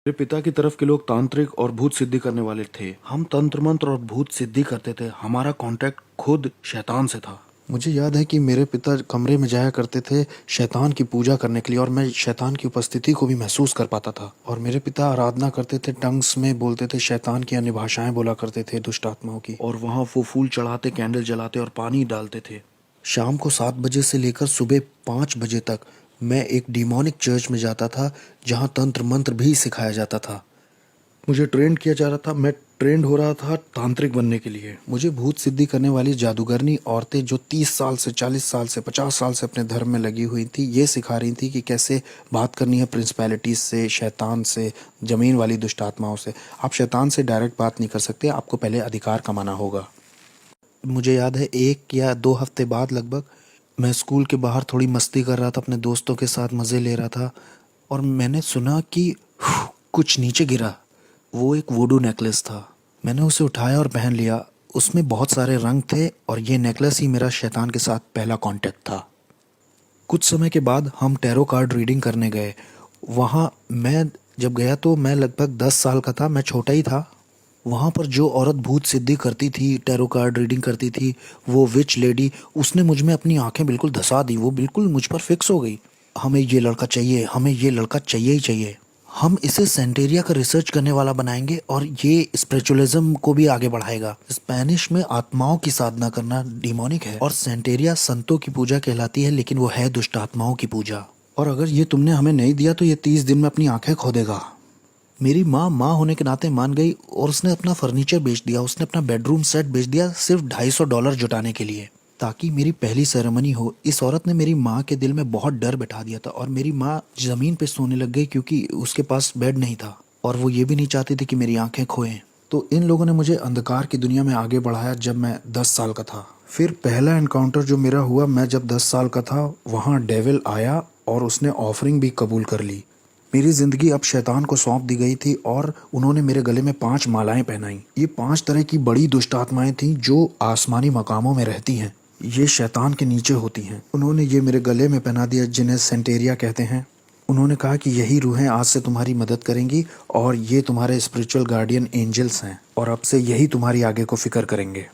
मेरे पिता की तरफ के लोग तांत्रिक और भूत सिद्धि करने वाले थे। हम तंत्र मंत्र और भूत सिद्धि करते थे। हमारा कांटेक्ट खुद शैतान से था। मुझे याद है कि मेरे पिता कमरे में जाया करते थे शैतान की पूजा करने के लिए, और मैं शैतान की उपस्थिति को भी महसूस कर पाता था। और मेरे पिता आराधना करते थे, टंग्स में बोलते थे, शैतान की अन्य भाषाएं बोला करते थे, दुष्ट आत्माओं की। और वहाँ वो फूल चढ़ाते, कैंडल जलाते और पानी डालते थे। शाम को 7 बजे से लेकर सुबह 5 बजे तक मैं एक डिमोनिक चर्च में जाता था, जहाँ तंत्र मंत्र भी सिखाया जाता था। मुझे ट्रेंड किया जा रहा था, मैं ट्रेंड हो रहा था तांत्रिक बनने के लिए। मुझे भूत सिद्धि करने वाली जादूगरनी औरतें जो 30 साल से, 40 साल से, 50 साल से अपने धर्म में लगी हुई थी, ये सिखा रही थी कि कैसे बात करनी है प्रिंसिपैलिटीज से, शैतान से, जमीन वाली दुष्ट आत्माओं से। आप शैतान से डायरेक्ट बात नहीं कर सकते, आपको पहले अधिकार कमाना होगा। मुझे याद है 1 या 2 हफ्ते बाद लगभग मैं स्कूल के बाहर थोड़ी मस्ती कर रहा था, अपने दोस्तों के साथ मज़े ले रहा था, और मैंने सुना कि कुछ नीचे गिरा। वो एक वुडू नेकलेस था। मैंने उसे उठाया और पहन लिया। उसमें बहुत सारे रंग थे, और ये नेकलेस ही मेरा शैतान के साथ पहला कांटेक्ट था। कुछ समय के बाद हम टैरो कार्ड रीडिंग करने गए। वहाँ मैं जब गया तो मैं लगभग 10 साल का था, मैं छोटा ही था। वहाँ पर जो औरत भूत सिद्धि करती थी, टैरो कार्ड रीडिंग करती थी, वो विच लेडी, उसने मुझ में अपनी आंखें बिल्कुल धंसा दी। वो बिल्कुल मुझ पर फिक्स हो गई। हमें ये लड़का चाहिए, हमें ये लड़का चाहिए ही चाहिए। हम इसे सेंटेरिया का रिसर्च करने वाला बनाएंगे, और ये स्पिरिचुअलिज्म को भी आगे बढ़ाएगा। स्पेनिश में आत्माओं की साधना करना डिमोनिक है, और सेंटेरिया संतों की पूजा कहलाती है, लेकिन वो है दुष्ट आत्माओं की पूजा। और अगर ये तुमने हमें नहीं दिया तो ये 30 दिन में अपनी आंखें खो देगा। मेरी माँ होने के नाते मान गई, और उसने अपना फर्नीचर बेच दिया, उसने अपना बेडरूम सेट बेच दिया सिर्फ $250 जुटाने के लिए, ताकि मेरी पहली सेरेमनी हो। इस औरत ने मेरी माँ के दिल में बहुत डर बैठा दिया था, और मेरी माँ ज़मीन पे सोने लग गई क्योंकि उसके पास बेड नहीं था, और वो ये भी नहीं चाहती थी कि मेरी आंखें खोएं। तो इन लोगों ने मुझे अंधकार की दुनिया में आगे बढ़ाया जब मैं 10 साल का था। फिर पहला एनकाउंटर जो मेरा हुआ, मैं जब 10 साल का था, वहाँ डेविल आया और उसने ऑफरिंग भी कबूल कर ली। मेरी जिंदगी अब शैतान को सौंप दी गई थी, और उन्होंने मेरे गले में 5 मालाएं पहनाई। ये 5 तरह की बड़ी दुष्ट आत्माएं थीं जो आसमानी मकामों में रहती हैं। ये शैतान के नीचे होती हैं। उन्होंने ये मेरे गले में पहना दिया, जिन्हें सेंटेरिया कहते हैं। उन्होंने कहा कि यही रूहें आज से तुम्हारी मदद करेंगी, और ये तुम्हारे स्पिरिचुअल गार्डियन एंजल्स हैं, और अब से यही तुम्हारी आगे को फिक्र करेंगे।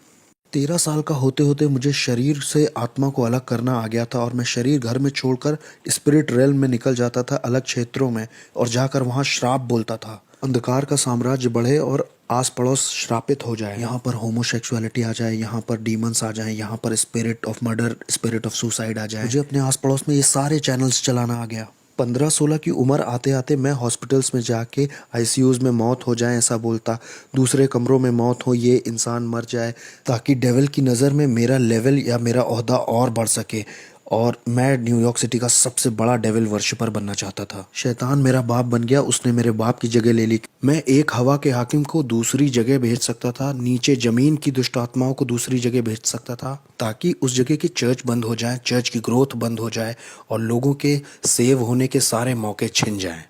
13 साल का होते होते मुझे शरीर से आत्मा को अलग करना आ गया था, और मैं शरीर घर में छोड़कर स्पिरिट रेल्म में निकल जाता था, अलग क्षेत्रों में, और जाकर वहाँ श्राप बोलता था। अंधकार का साम्राज्य बढ़े और आस पड़ोस श्रापित हो जाए। यहाँ पर होमोसेक्सुअलिटी आ जाए, यहाँ पर डीमंस आ जाए, यहाँ पर spirit of murder, spirit of suicide आ जाए। मुझे अपने आस पड़ोस में ये सारे चैनल्स चलाना आ गया। 15-16 की उम्र आते आते मैं हॉस्पिटल्स में जाके आईसीयूज में मौत हो जाए ऐसा बोलता, दूसरे कमरों में मौत हो, ये इंसान मर जाए, ताकि डेविल की नज़र में मेरा लेवल या मेरा ओहदा और बढ़ सके, और मैं न्यूयॉर्क सिटी का सबसे बड़ा डेविल वर्शिपर बनना चाहता था। शैतान मेरा बाप बन गया, उसने मेरे बाप की जगह ले ली। मैं एक हवा के हाकिम को दूसरी जगह भेज सकता था, नीचे जमीन की दुष्ट आत्माओं को दूसरी जगह भेज सकता था, ताकि उस जगह की चर्च बंद हो जाए, चर्च की ग्रोथ बंद हो जाए, और लोगों के सेव होने के सारे मौके छिन जाएं।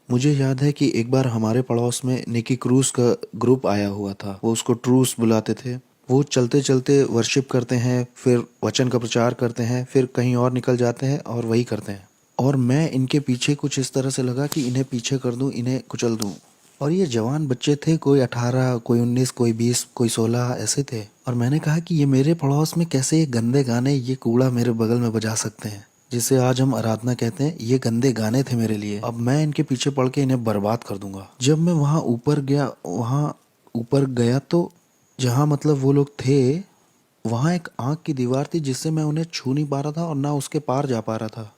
मुझे याद है कि एक बार हमारे पड़ोस में निकी क्रूज का ग्रुप आया हुआ था। वो उसको ट्रूस बुलाते थे। वो चलते चलते वर्शिप करते हैं, फिर वचन का प्रचार करते हैं, फिर कहीं और निकल जाते हैं और वही करते हैं। और मैं इनके पीछे कुछ इस तरह से लगा कि इन्हें पीछे कर दूं, इन्हें कुचल दूं। और ये जवान बच्चे थे, कोई 18, कोई 19, कोई 20, कोई 16 ऐसे थे। और मैंने कहा कि ये मेरे पड़ोस में कैसे ये गंदे गाने, ये कूड़ा मेरे बगल में बजा सकते हैं, जिसे आज हम आराधना कहते हैं। ये गंदे गाने थे मेरे लिए। अब मैं इनके पीछे पड़ के इन्हें बर्बाद कर दूंगा। जब मैं वहाँ ऊपर गया तो जहाँ मतलब वो लोग थे, वहाँ एक आँख की दीवार थी जिससे मैं उन्हें छू नहीं पा रहा था और ना उसके पार जा पा रहा था।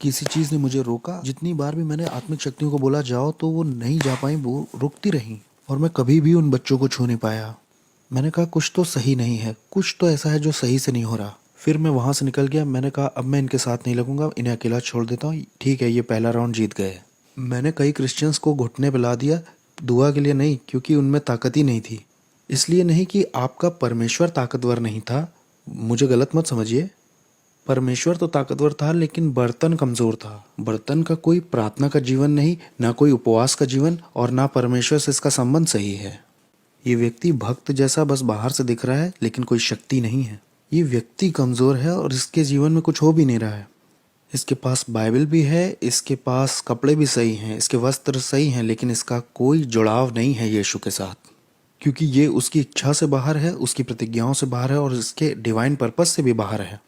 किसी चीज़ ने मुझे रोका। जितनी बार भी मैंने आत्मिक शक्तियों को बोला जाओ, तो वो नहीं जा पाई, वो रुकती रहीं, और मैं कभी भी उन बच्चों को छू नहीं पाया। मैंने कहा कुछ तो सही नहीं है, कुछ तो ऐसा है जो सही से नहीं हो रहा। फिर मैं वहाँ से निकल गया। मैंने कहा अब मैं इनके साथ नहीं लगूंगा, इन्हें अकेला छोड़ देता हूँ। ठीक है, ये पहला राउंड जीत गए। मैंने कई क्रिश्चियंस को घुटने पिला दिया, दुआ के लिए नहीं, क्योंकि उनमें ताकत ही नहीं थी। इसलिए नहीं कि आपका परमेश्वर ताकतवर नहीं था, मुझे गलत मत समझिए। परमेश्वर तो ताकतवर था, लेकिन बर्तन कमजोर था। बर्तन का कोई प्रार्थना का जीवन नहीं, ना कोई उपवास का जीवन, और ना परमेश्वर से इसका संबंध सही है। ये व्यक्ति भक्त जैसा बस बाहर से दिख रहा है, लेकिन कोई शक्ति नहीं है। ये व्यक्ति कमजोर है और इसके जीवन में कुछ हो भी नहीं रहा है। इसके पास बाइबल भी है, इसके पास कपड़े भी सही हैं, इसके वस्त्र सही हैं, लेकिन इसका कोई जुड़ाव नहीं है यीशु के साथ, क्योंकि ये उसकी इच्छा से बाहर है, उसकी प्रतिज्ञाओं से बाहर है और इसके डिवाइन पर्पस से भी बाहर है।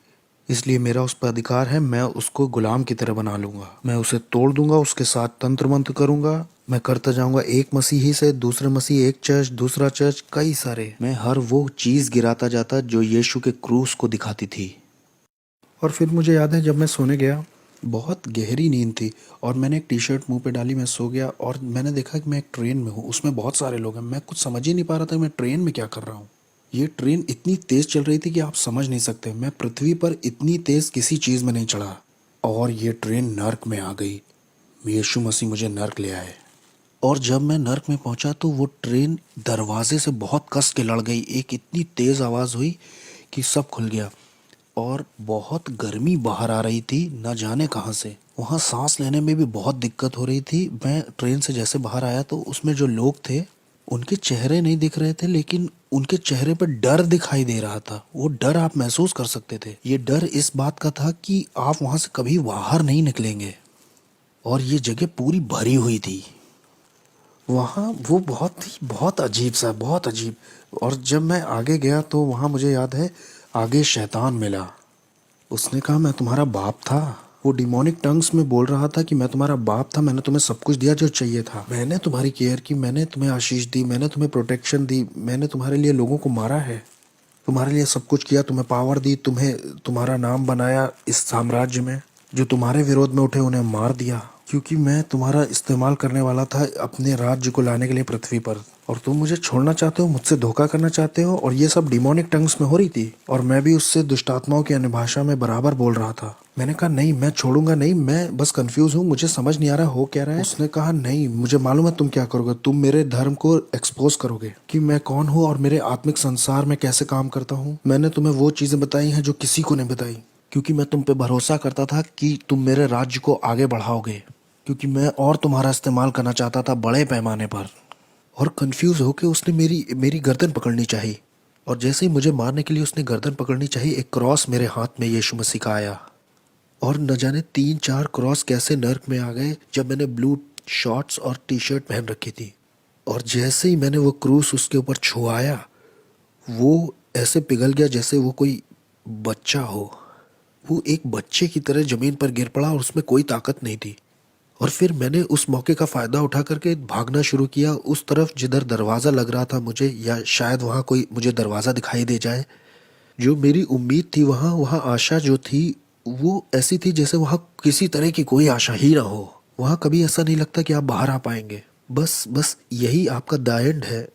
इसलिए मेरा उस पर अधिकार है, मैं उसको गुलाम की तरह बना लूंगा, मैं उसे तोड़ दूंगा, उसके साथ तंत्र मंत्र करूंगा, मैं करता जाऊंगा एक मसीही से दूसरे मसीह, एक चर्च दूसरा चर्च, कई सारे, मैं हर वो चीज गिराता जाता जो यीशु के क्रूस को दिखाती थी। और फिर मुझे याद है जब मैं सोने गया, बहुत गहरी नींद थी और मैंने एक टी शर्ट मुंह पे डाली, मैं सो गया और मैंने देखा कि मैं एक ट्रेन में हूँ, उसमें बहुत सारे लोग हैं, मैं कुछ समझ ही नहीं पा रहा था कि मैं ट्रेन में क्या कर रहा हूँ। ये ट्रेन इतनी तेज चल रही थी कि आप समझ नहीं सकते, मैं पृथ्वी पर इतनी तेज किसी चीज़ में नहीं चढ़ा। और ये ट्रेन नर्क में आ गई, यीशु मसीह मुझे नर्क ले आए। और जब मैं नर्क में पहुंचा तो वो ट्रेन दरवाजे से बहुत कस के लड़ गई, एक इतनी तेज़ आवाज़ हुई कि सब खुल गया और बहुत गर्मी बाहर आ रही थी, न जाने कहाँ से। वहाँ सांस लेने में भी बहुत दिक्कत हो रही थी। मैं ट्रेन से जैसे बाहर आया तो उसमें जो लोग थे उनके चेहरे नहीं दिख रहे थे, लेकिन उनके चेहरे पर डर दिखाई दे रहा था। वो डर आप महसूस कर सकते थे। ये डर इस बात का था कि आप वहाँ से कभी बाहर नहीं निकलेंगे। और ये जगह पूरी भरी हुई थी। वहाँ वो बहुत अजीब सा, बहुत अजीब। और जब मैं आगे गया तो वहाँ मुझे याद है आगे शैतान मिला। उसने कहा मैं तुम्हारा बाप था। वो डिमोनिक टंग्स में बोल रहा था कि मैं तुम्हारा बाप था, मैंने तुम्हें सब कुछ दिया जो चाहिए था, मैंने तुम्हारी केयर की, मैंने तुम्हें आशीष दी, मैंने तुम्हें प्रोटेक्शन दी, मैंने तुम्हारे लिए लोगों को मारा है, तुम्हारे लिए सब कुछ किया, तुम्हें पावर दी, तुम्हें तुम्हारा नाम बनाया इस साम्राज्य में। जो तुम्हारे विरोध में उठे उन्हें मार दिया, क्योंकि मैं तुम्हारा इस्तेमाल करने वाला था अपने राज्य को लाने के लिए पृथ्वी पर। और तुम मुझे छोड़ना चाहते हो, मुझसे धोखा करना चाहते हो। और ये सब डिमोनिक टंग्स में हो रही थी और मैं भी उससे दुष्ट आत्माओं की अन्य भाषा में बराबर बोल रहा था। मैंने कहा नहीं, मैं छोड़ूंगा नहीं, मैं बस कंफ्यूज हूँ, मुझे समझ नहीं आ रहा हो क्या रहा है। उसने कहा नहीं, मुझे मालूम है तुम क्या करोगे, तुम मेरे धर्म को एक्सपोज करोगे कि मैं कौन हूँ और मेरे आत्मिक संसार में कैसे काम करता हूँ। मैंने तुम्हें वो चीजें बताई हैं जो किसी को नहीं बताई, क्योंकि मैं तुम पे भरोसा करता था कि तुम मेरे राज्य को आगे बढ़ाओगे, क्योंकि मैं और तुम्हारा इस्तेमाल करना चाहता था बड़े पैमाने पर। और कंफ्यूज होके उसने मेरी मेरी गर्दन पकड़नी चाहिए। और जैसे ही मुझे मारने के लिए उसने गर्दन पकड़नी चाहिए, एक क्रॉस मेरे हाथ में यीशु मसीह का आया। और न जाने 3-4 क्रॉस कैसे नर्क में आ गए जब मैंने ब्लू शॉर्ट्स और टी शर्ट पहन रखी थी। और जैसे ही मैंने वो क्रूस उसके ऊपर छुआया, वो ऐसे पिघल गया जैसे वो कोई बच्चा हो। वो एक बच्चे की तरह जमीन पर गिर पड़ा और उसमें कोई ताकत नहीं थी। और फिर मैंने उस मौके का फ़ायदा उठा करके भागना शुरू किया उस तरफ जिधर दरवाज़ा लग रहा था मुझे, या शायद वहाँ कोई मुझे दरवाज़ा दिखाई दे जाए। जो मेरी उम्मीद थी, वहाँ वहाँ आशा जो थी वो ऐसी थी जैसे वहाँ किसी तरह की कोई आशा ही ना हो। वहाँ कभी ऐसा नहीं लगता कि आप बाहर आ पाएंगे। बस बस यही आपका द एंड है।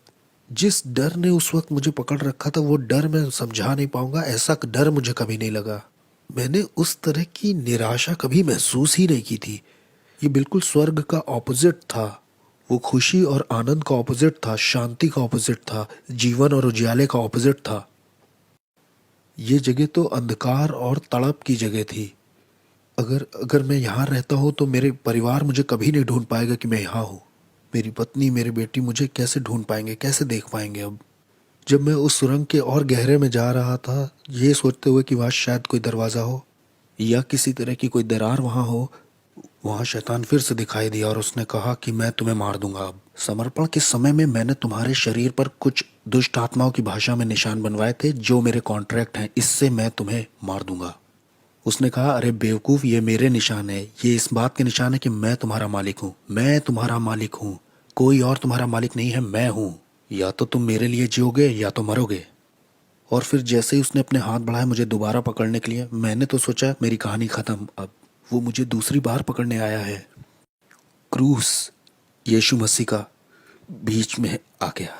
जिस डर ने उस वक्त मुझे पकड़ रखा था वो डर मैं समझा नहीं पाऊंगा, ऐसा डर मुझे कभी नहीं लगा। मैंने उस तरह की निराशा कभी महसूस ही नहीं की थी। ये बिल्कुल स्वर्ग का ऑपोजिट था। वो खुशी और आनंद का ऑपोजिट था, शांति का ऑपोजिट था, जीवन और उजियाले का ऑपोजिट था। ये जगह तो अंधकार और तड़प की जगह थी। अगर अगर मैं यहाँ रहता हूँ तो मेरे परिवार मुझे कभी नहीं ढूंढ पाएगा कि मैं यहाँ हूँ। मेरी पत्नी, मेरी बेटी मुझे कैसे ढूंढ पाएंगे, कैसे देख पाएंगे अब। जब मैं उस सुरंग के और गहरे में जा रहा था, ये सोचते हुए कि वहाँ शायद कोई दरवाज़ा हो या किसी तरह की कोई दरार वहाँ हो, वहाँ शैतान फिर से दिखाई दिया और उसने कहा कि मैं तुम्हें मार दूंगा। अब समर्पण के समय में मैंने तुम्हारे शरीर पर कुछ दुष्ट आत्माओं की भाषा में निशान बनवाए थे जो मेरे कॉन्ट्रैक्ट हैं, इससे मैं तुम्हें मार दूंगा। उसने कहा अरे बेवकूफ़, ये मेरे निशान है, ये इस बात के निशान है कि मैं तुम्हारा मालिक हूँ, मैं तुम्हारा मालिक हूँ, कोई और तुम्हारा मालिक नहीं है, मैं हूँ। या तो तुम मेरे लिए जियोगे या तो मरोगे। और फिर जैसे ही उसने अपने हाथ बढ़ाए मुझे दोबारा पकड़ने के लिए, मैंने तो सोचा मेरी कहानी ख़त्म। अब वो मुझे दूसरी बार पकड़ने आया है। क्रूस यीशु मसीह का बीच में आ गया,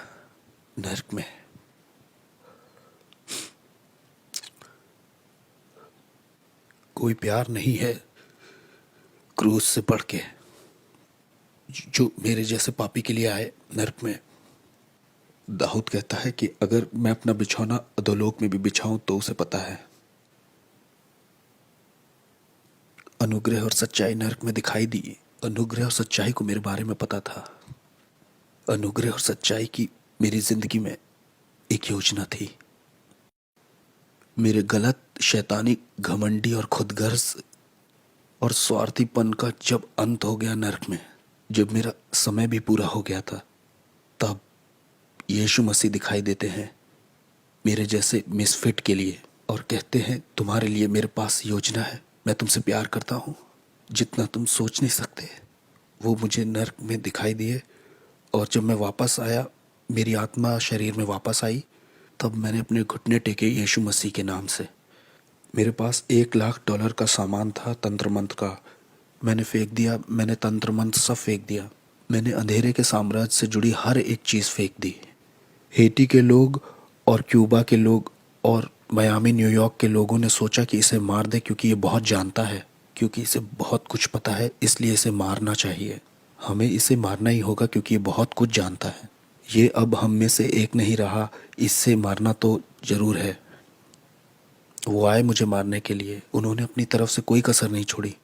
नर्क में। कोई प्यार नहीं है क्रूस से बढ़ के, जो मेरे जैसे पापी के लिए आए नर्क में। दाऊद कहता है कि अगर मैं अपना बिछौना अधोलोक में भी बिछाऊं तो उसे पता है। अनुग्रह और सच्चाई नर्क में दिखाई दी। अनुग्रह और सच्चाई को मेरे बारे में पता था। अनुग्रह और सच्चाई की मेरी जिंदगी में एक योजना थी। मेरे गलत, शैतानी, घमंडी और खुदगर्ज और स्वार्थीपन का जब अंत हो गया नरक में, जब मेरा समय भी पूरा हो गया था, तब यीशु मसीह दिखाई देते हैं मेरे जैसे मिसफिट के लिए और कहते हैं तुम्हारे लिए मेरे पास योजना है, मैं तुमसे प्यार करता हूँ जितना तुम सोच नहीं सकते। वो मुझे नर्क में दिखाई दिए और जब मैं वापस आया, मेरी आत्मा शरीर में वापस आई, तब मैंने अपने घुटने टेके यीशु मसीह के नाम से। मेरे पास $1,00,000 का सामान था तंत्र मंत्र का, मैंने फेंक दिया, मैंने तंत्र मंत्र सब फेंक दिया, मैंने अंधेरे के साम्राज्य से जुड़ी हर एक चीज़ फेंक दी। हेटी के लोग और क्यूबा के लोग और मियामी न्यूयॉर्क के लोगों ने सोचा कि इसे मार दे क्योंकि ये बहुत जानता है, क्योंकि इसे बहुत कुछ पता है, इसलिए इसे मारना चाहिए। हमें इसे मारना ही होगा क्योंकि ये बहुत कुछ जानता है। ये अब हम में से एक नहीं रहा, इससे मारना तो ज़रूर है। वो आए मुझे मारने के लिए, उन्होंने अपनी तरफ से कोई कसर नहीं छोड़ी।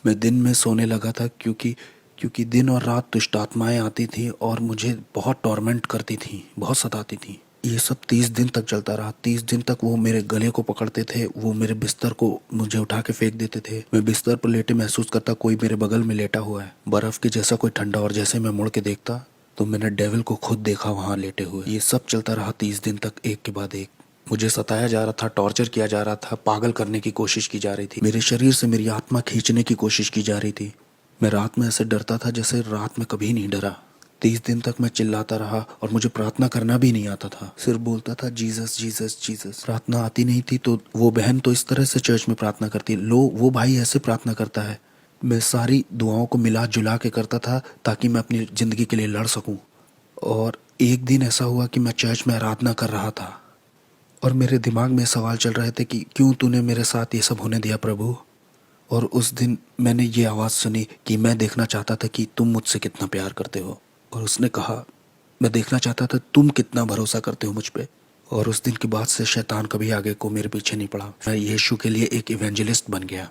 मैं दिन में सोने लगा था क्योंकि दिन और रात दुष्ट आत्माएँ आती थीं और मुझे बहुत टॉर्मेंट करती थीं, बहुत सताती थीं। ये सब 30 दिन तक चलता रहा। 30 दिन तक वो मेरे गले को पकड़ते थे, वो मेरे बिस्तर को मुझे उठा के फेंक देते थे। मैं बिस्तर पर लेटे महसूस करता कोई मेरे बगल में लेटा हुआ है, बर्फ़ के जैसा कोई ठंडा, और जैसे मैं मुड़ के देखता तो मैंने डेविल को खुद देखा वहाँ लेटे हुए। ये सब चलता रहा 30 दिन तक, एक के बाद एक। मुझे सताया जा रहा था, टॉर्चर किया जा रहा था, पागल करने की कोशिश की जा रही थी, मेरे शरीर से मेरी आत्मा खींचने की कोशिश की जा रही थी। मैं रात में ऐसे डरता था जैसे रात में कभी नहीं डरा। 30 दिन तक मैं चिल्लाता रहा और मुझे प्रार्थना करना भी नहीं आता था, सिर्फ बोलता था जीसस जीसस जीसस। प्रार्थना आती नहीं थी तो वो बहन तो इस तरह से चर्च में प्रार्थना करती, लो वो भाई ऐसे प्रार्थना करता है। मैं सारी दुआओं को मिला जुला के करता था ताकि मैं अपनी ज़िंदगी के लिए लड़ सकूं। और एक दिन ऐसा हुआ कि मैं चर्च में आराधना कर रहा था और मेरे दिमाग में सवाल चल रहे थे कि क्यों तूने मेरे साथ ये सब होने दिया प्रभु। और उस दिन मैंने ये आवाज़ सुनी कि मैं देखना चाहता था कि तुम मुझसे कितना प्यार करते हो। और उसने कहा मैं देखना चाहता था तुम कितना भरोसा करते हो मुझ पे। और उस दिन के बाद से शैतान कभी आगे को मेरे पीछे नहीं पड़ा। मैं यीशु के लिए एक इवेंजलिस्ट बन गया।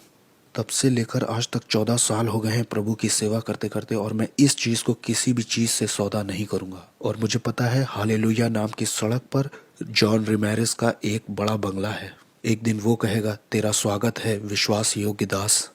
तब से लेकर आज तक 14 साल हो गए हैं प्रभु की सेवा करते करते, और मैं इस चीज़ को किसी भी चीज़ से सौदा नहीं करूँगा। और मुझे पता है हालेलुया नाम की सड़क पर जॉन रिमेरेस का एक बड़ा बंगला है। एक दिन वो कहेगा तेरा स्वागत है विश्वास योग्य दास।